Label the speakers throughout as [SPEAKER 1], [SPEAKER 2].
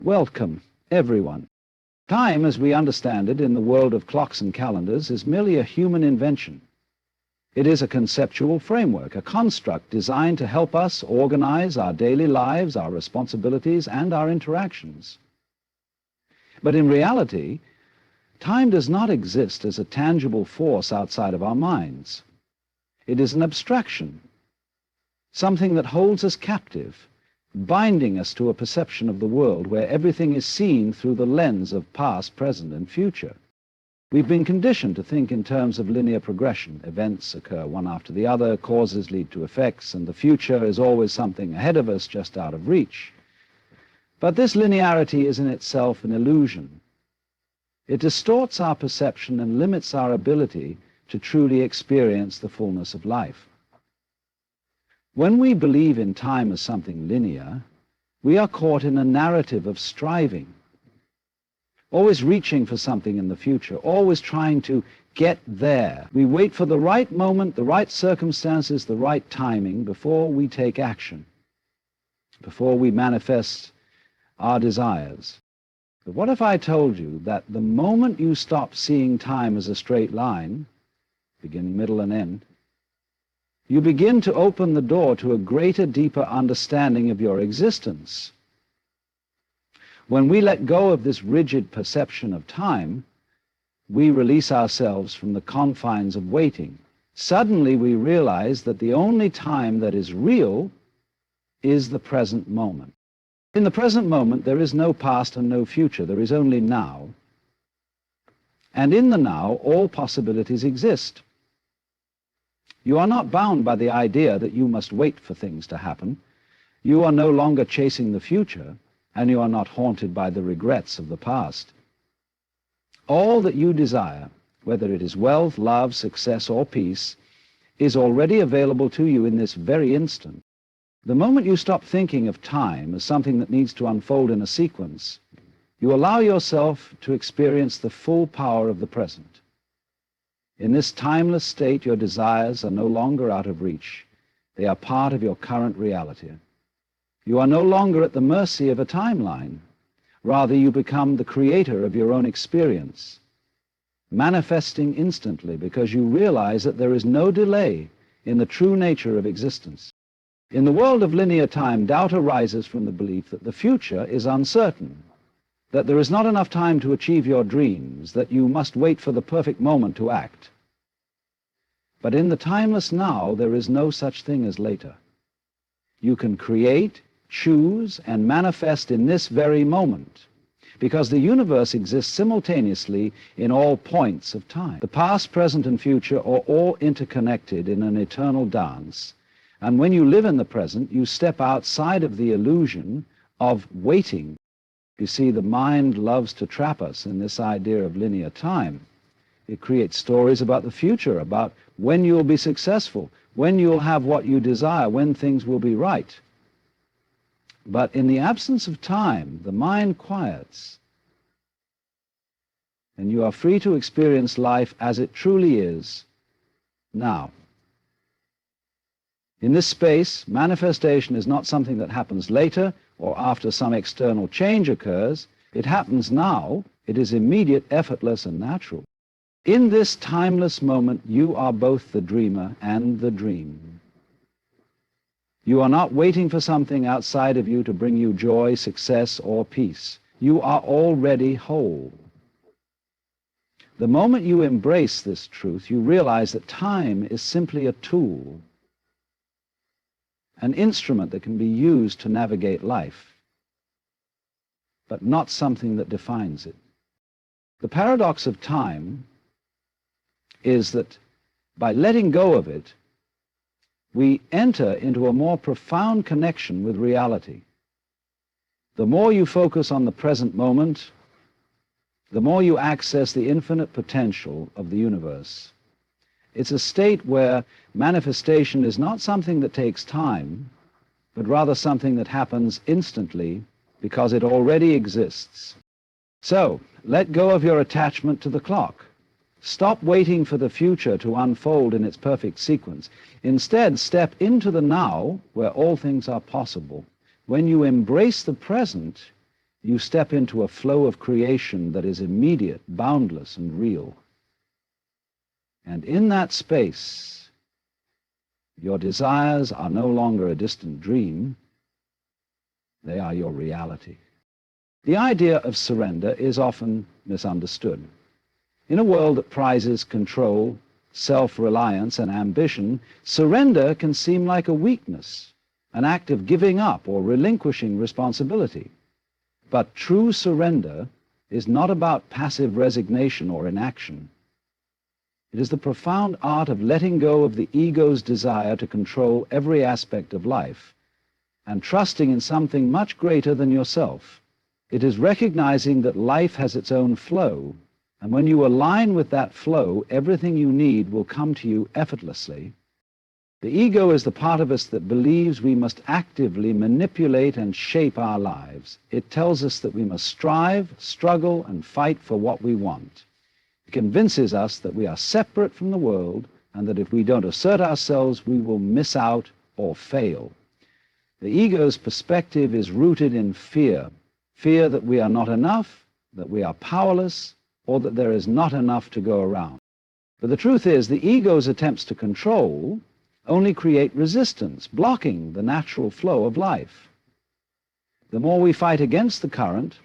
[SPEAKER 1] Welcome, everyone. Time, as we understand it in the world of clocks and calendars, is merely a human invention. It is a conceptual framework, a construct designed to help us organize our daily lives, our responsibilities, and our interactions. But in reality, time does not exist as a tangible force outside of our minds. It is an abstraction, something that holds us captive, binding us to a perception of the world where everything is seen through the lens of past, present, and future. We've been conditioned to think in terms of linear progression. Events occur one after the other, causes lead to effects, and the future is always something ahead of us, just out of reach. But this linearity is in itself an illusion. It distorts our perception and limits our ability to truly experience the fullness of life. When we believe in time as something linear, we are caught in a narrative of striving, always reaching for something in the future, always trying to get there. We wait for the right moment, the right circumstances, the right timing before we take action, before we manifest our desires. But what if I told you that the moment you stop seeing time as a straight line, beginning, middle, and end, you begin to open the door to a greater, deeper understanding of your existence? When we let go of this rigid perception of time, we release ourselves from the confines of waiting. Suddenly we realize that the only time that is real is the present moment. In the present moment, there is no past and no future. There is only now. And in the now, all possibilities exist. You are not bound by the idea that you must wait for things to happen. You are no longer chasing the future, and you are not haunted by the regrets of the past. All that you desire, whether it is wealth, love, success, or peace, is already available to you in this very instant. The moment you stop thinking of time as something that needs to unfold in a sequence, you allow yourself to experience the full power of the present. In this timeless state, your desires are no longer out of reach. They are part of your current reality. You are no longer at the mercy of a timeline. Rather, you become the creator of your own experience, manifesting instantly because you realize that there is no delay in the true nature of existence. In the world of linear time, doubt arises from the belief that the future is uncertain, that there is not enough time to achieve your dreams, that you must wait for the perfect moment to act. But in the timeless now, there is no such thing as later. You can create, choose, and manifest in this very moment, because the universe exists simultaneously in all points of time. The past, present, and future are all interconnected in an eternal dance, and when you live in the present, you step outside of the illusion of waiting. You see, the mind loves to trap us in this idea of linear time. It creates stories about the future, about when you'll be successful, when you'll have what you desire, when things will be right. But in the absence of time, the mind quiets, and you are free to experience life as it truly is now. In this space, manifestation is not something that happens later or after some external change occurs. It happens now. It is immediate, effortless, and natural. In this timeless moment, you are both the dreamer and the dream. You are not waiting for something outside of you to bring you joy, success, or peace. You are already whole. The moment you embrace this truth, you realize that time is simply a tool, an instrument that can be used to navigate life, but not something that defines it. The paradox of time is that by letting go of it, we enter into a more profound connection with reality. The more you focus on the present moment, the more you access the infinite potential of the universe. It's a state where manifestation is not something that takes time, but rather something that happens instantly because it already exists. So, let go of your attachment to the clock. Stop waiting for the future to unfold in its perfect sequence. Instead, step into the now, where all things are possible. When you embrace the present, You step into a flow of creation that is immediate, boundless, and real. And in that space, your desires are no longer a distant dream. They are your reality. The idea of surrender is often misunderstood. In a world that prizes control, self-reliance, and ambition, surrender can seem like a weakness, an act of giving up or relinquishing responsibility. But true surrender is not about passive resignation or inaction. It is the profound art of letting go of the ego's desire to control every aspect of life and trusting in something much greater than yourself. It is recognizing that life has its own flow, and when you align with that flow, everything you need will come to you effortlessly. The ego is the part of us that believes we must actively manipulate and shape our lives. It tells us that we must strive, struggle, and fight for what we want. It convinces us that we are separate from the world and that if we don't assert ourselves, we will miss out or fail. The ego's perspective is rooted in fear. Fear that we are not enough, that we are powerless, or that there is not enough to go around. But the truth is, the ego's attempts to control only create resistance, blocking the natural flow of life. The more we fight against the current,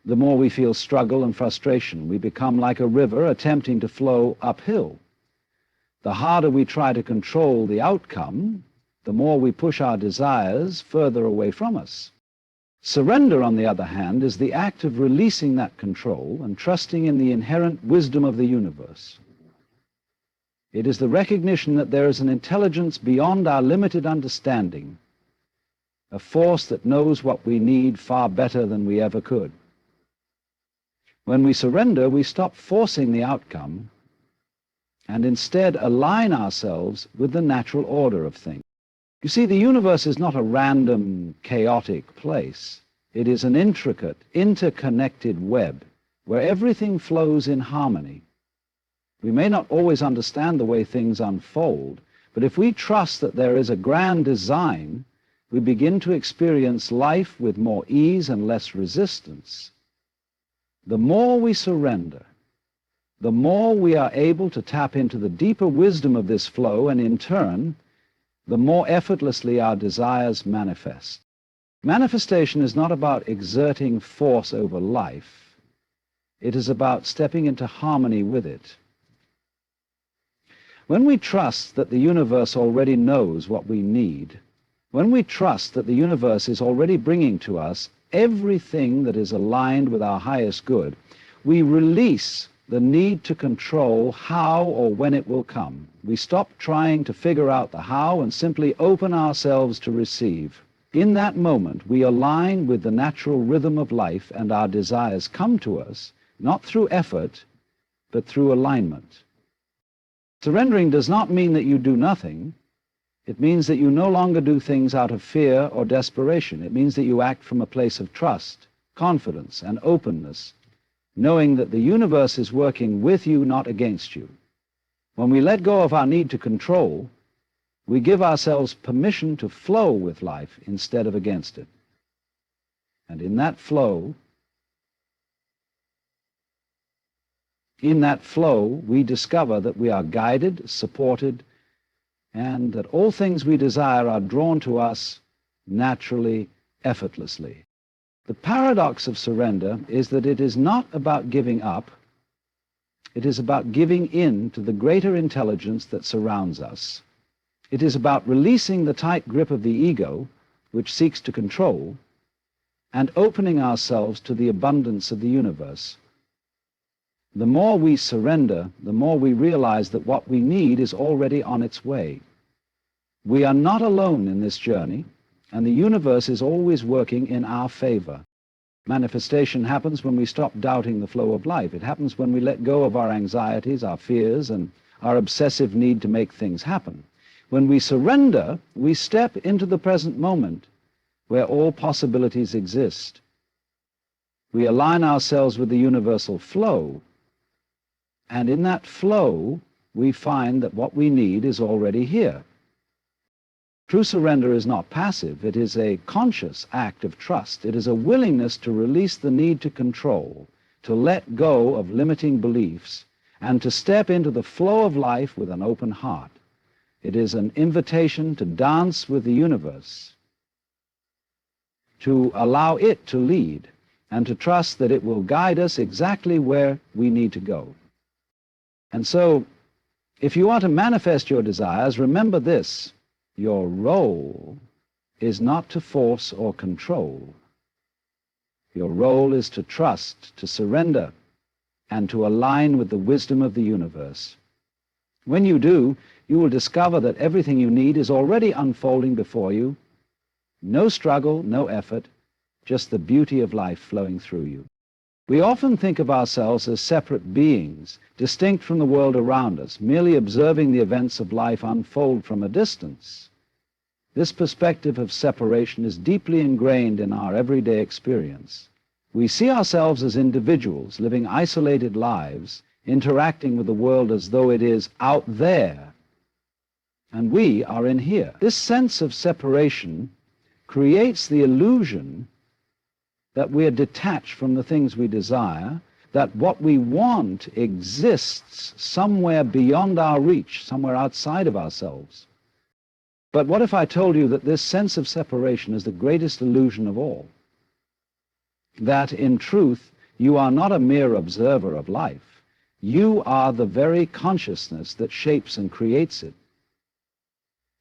[SPEAKER 1] the more we feel struggle and frustration. We become like a river attempting to flow uphill. The harder we try to control the outcome, the more we push our desires further away from us. Surrender, on the other hand, is the act of releasing that control and trusting in the inherent wisdom of the universe. It is the recognition that there is an intelligence beyond our limited understanding, a force that knows what we need far better than we ever could. When we surrender, we stop forcing the outcome and instead align ourselves with the natural order of things. You see, the universe is not a random, chaotic place. It is an intricate, interconnected web where everything flows in harmony. We may not always understand the way things unfold, but if we trust that there is a grand design, we begin to experience life with more ease and less resistance. The more we surrender, the more we are able to tap into the deeper wisdom of this flow, and in turn, the more effortlessly our desires manifest. Manifestation is not about exerting force over life. It is about stepping into harmony with it. When we trust that the universe already knows what we need, when we trust that the universe is already bringing to us everything that is aligned with our highest good, we release the need to control how or when it will come. We stop trying to figure out the how and simply open ourselves to receive. In that moment, we align with the natural rhythm of life, and our desires come to us, not through effort, but through alignment. Surrendering does not mean that you do nothing. It means that you no longer do things out of fear or desperation. It means that you act from a place of trust, confidence, and openness, knowing that the universe is working with you, not against you. When we let go of our need to control, we give ourselves permission to flow with life instead of against it. And in that flow, we discover that we are guided, supported, and that all things we desire are drawn to us naturally, effortlessly. The paradox of surrender is that it is not about giving up. It is about giving in to the greater intelligence that surrounds us. It is about releasing the tight grip of the ego, which seeks to control, and opening ourselves to the abundance of the universe. The more we surrender, the more we realize that what we need is already on its way. We are not alone in this journey, and the universe is always working in our favor. Manifestation happens when we stop doubting the flow of life. It happens when we let go of our anxieties, our fears, and our obsessive need to make things happen. When we surrender, we step into the present moment where all possibilities exist. We align ourselves with the universal flow, and in that flow, we find that what we need is already here. True surrender is not passive. It is a conscious act of trust. It is a willingness to release the need to control, to let go of limiting beliefs, and to step into the flow of life with an open heart. It is an invitation to dance with the universe, to allow it to lead, and to trust that it will guide us exactly where we need to go. And so, if you want to manifest your desires, remember this: your role is not to force or control. Your role is to trust, to surrender, and to align with the wisdom of the universe. When you do, you will discover that everything you need is already unfolding before you. No struggle, no effort, just the beauty of life flowing through you. We often think of ourselves as separate beings, distinct from the world around us, merely observing the events of life unfold from a distance. This perspective of separation is deeply ingrained in our everyday experience. We see ourselves as individuals living isolated lives, interacting with the world as though it is out there, and we are in here. This sense of separation creates the illusion that we are detached from the things we desire, that what we want exists somewhere beyond our reach, somewhere outside of ourselves. But what if I told you that this sense of separation is the greatest illusion of all? That in truth, you are not a mere observer of life. You are the very consciousness that shapes and creates it.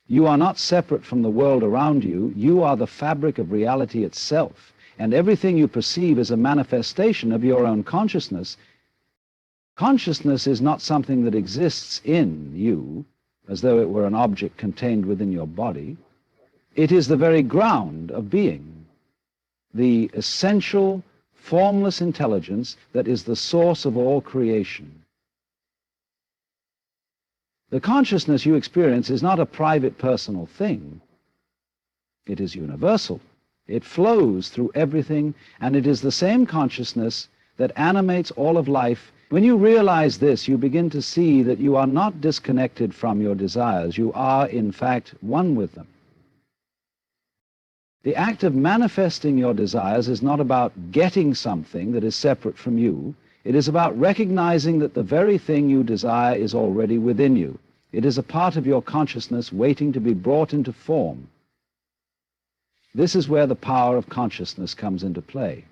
[SPEAKER 1] You are not separate from the world around you. You are the fabric of reality itself, and everything you perceive is a manifestation of your own consciousness. Consciousness is not something that exists in you, as though it were an object contained within your body. It is the very ground of being, the essential, formless intelligence that is the source of all creation. The consciousness you experience is not a private, personal thing. It is universal. It flows through everything, and it is the same consciousness that animates all of life. When you realize this, you begin to see that you are not disconnected from your desires. You are, in fact, one with them. The act of manifesting your desires is not about getting something that is separate from you. It is about recognizing that the very thing you desire is already within you. It is a part of your consciousness waiting to be brought into form. This is where the power of consciousness comes into play.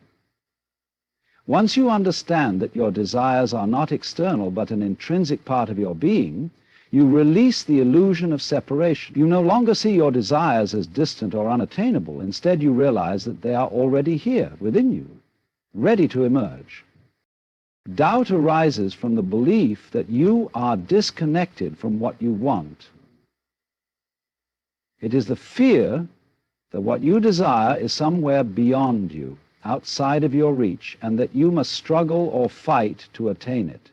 [SPEAKER 1] Once you understand that your desires are not external but an intrinsic part of your being, you release the illusion of separation. You no longer see your desires as distant or unattainable. Instead, you realize that they are already here within you, ready to emerge. Doubt arises from the belief that you are disconnected from what you want. It is the fear that what you desire is somewhere beyond you, outside of your reach, and that you must struggle or fight to attain it.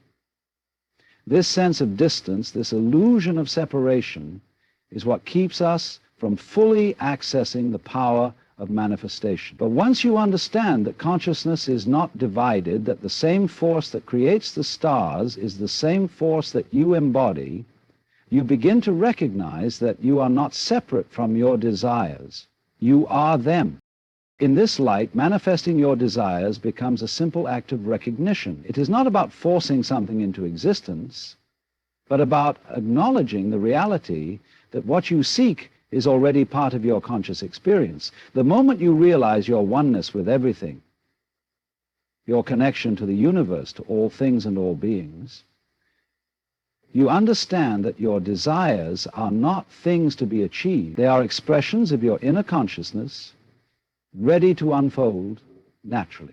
[SPEAKER 1] This sense of distance, this illusion of separation, is what keeps us from fully accessing the power of manifestation. But once you understand that consciousness is not divided, that the same force that creates the stars is the same force that you embody, you begin to recognize that you are not separate from your desires. You are them. In this light, manifesting your desires becomes a simple act of recognition. It is not about forcing something into existence, but about acknowledging the reality that what you seek is already part of your conscious experience. The moment you realize your oneness with everything, your connection to the universe, to all things and all beings, you understand that your desires are not things to be achieved. They are expressions of your inner consciousness, ready to unfold naturally.